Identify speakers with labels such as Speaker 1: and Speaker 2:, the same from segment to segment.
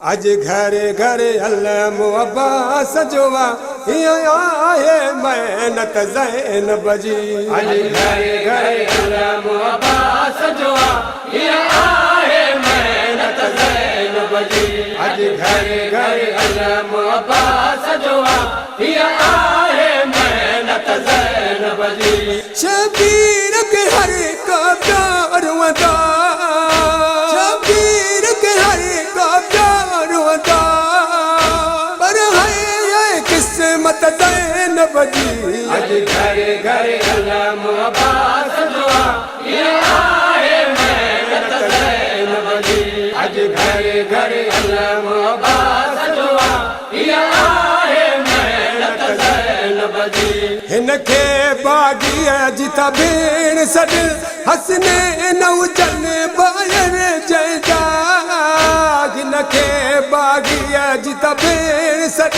Speaker 1: आज घरे घरे अल्लाह अब्बास जोवा आए मेहनत ज़ैनब जी।
Speaker 2: आज घरे घरे अल्लाह अब्बास जोवा आए मेहनत ज़ैनब जी। आज घरे घरे अल्लाह अब्बास जोवा आए मेहनत ज़ैनब जी।
Speaker 1: शबीर के हर का प्यार वदा, शबीर के हर का प्यार वदा, पर है ये किस्मत ज़ैनब जी।
Speaker 2: आज घरे घरे अल्लाह अब्बास जोवा आए मेहनत ज़ैनब जी। आज घरे घरे अल्लाह अब्बास जोवा आए मेहनत ज़ैनब जी।
Speaker 1: हिनखे बागी जिता भेण सॾ हसने नौजन बायर जंहिंजा। हिनखे बागी जिता भेण सॾ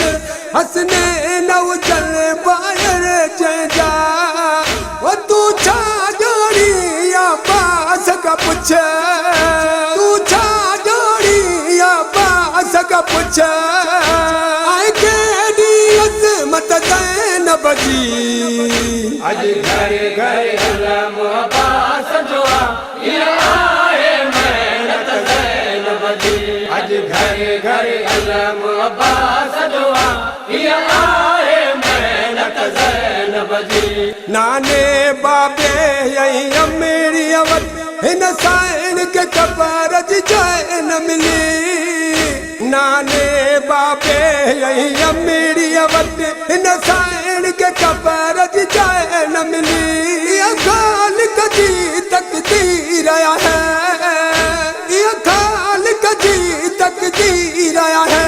Speaker 1: हसने नौजन बायर जंहिंजा। ओ तूं छा ॼाणी अब्बास खां पुछ, तूं छा ॼाणी अब्बास खां पुछ, ऐं केॾी अज़मत ज़ैनब जी।
Speaker 2: आज घरे घरे अल्लाह अब्बास जोवा आए मेहनत ज़ैनब जी। आज घरे घरे अल्लाह अब्बास जोवा आए मेहनत ज़ैनब जी।
Speaker 1: नाने बाबे यही अमीरी अवत हिन साइण के कबर जी जय न मिली। नाने बाबे यही अमीरी अवत हिन साइण के कबर जी जय न मिली। ये गाल कजी तकदीर आया है, ये गाल कजी तकदीर आया है।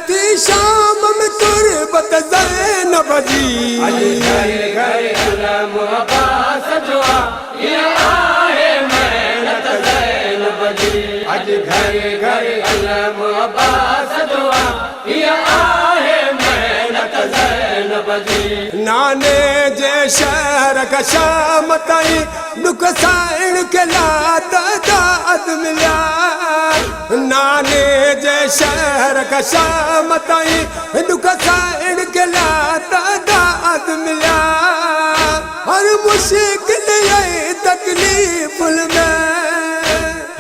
Speaker 1: ती शाम में तुरबत ज़ैनब जी।
Speaker 2: आज घरे घरे अल्लाह अब्बास जोवा आए मेहनत ज़ैनब जी। आज घरे घरे अल्लाह अब्बास जोवा आए मेहनत ज़ैनब जी।
Speaker 1: नाने जे शहर का शाम ताईं दुख साइण के लात दाद मिलिया। नाने जे शहर का शाम ताईं दुख साइण के लात दाद मिलिया। हर मुश्किल आई तकलीफ में,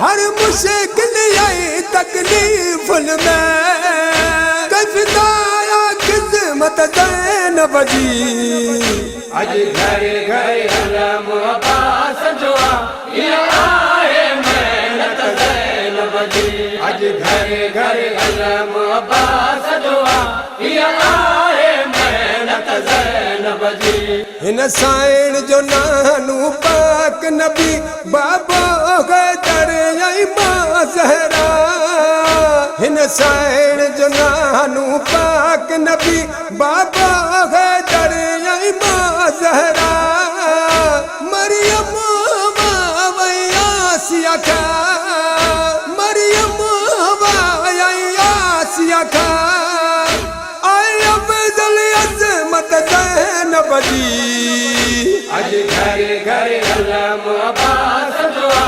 Speaker 1: हर मुश्किल आई तकलीफ में, कफ़िदाया किस्मत ज़ैनब जी।
Speaker 2: आज घरे घरे अल्लाह अब्बास जोवा आए मेहनत ज़ैनब जी। आज घरे घरे अल्लाह अब्बास जोवा आए मेहनत ज़ैनब जी।
Speaker 1: हिन साइण जो नानू पाक नबी बाबो हैदर ऐं मां ज़हरा। हिन साइण जो नानू पाक नबी बाबो हैदर ऐं मां ज़हरा। मरियम वई आसिया खा, मरियम वई आसिया खा, ऐं अफ़ज़ल अज़मत ज़ैनब जी।
Speaker 2: आज घरे घरे अल्लाह अब्बास जोवा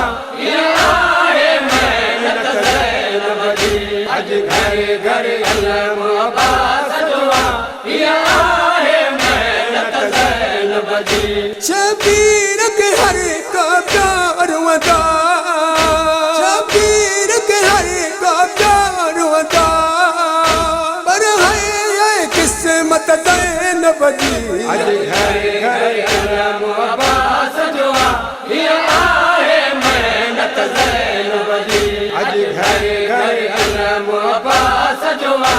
Speaker 2: आए मेहनत ज़ैनब जी। आज घरे घरे अल्लाह अब्बास जोवा आए मेहनत ज़ैनब जी।
Speaker 1: शबीर के हर का प्यार वदा, शबीर के हर का प्यार वदा, पर है ये किस्मत ज़ैनब जी।
Speaker 2: आज घरे घरे अल्लाह अब्बास जोवा आए मेहनत ज़ैनब जी। आज घरे घरे अल्लाह अब्बास जोवा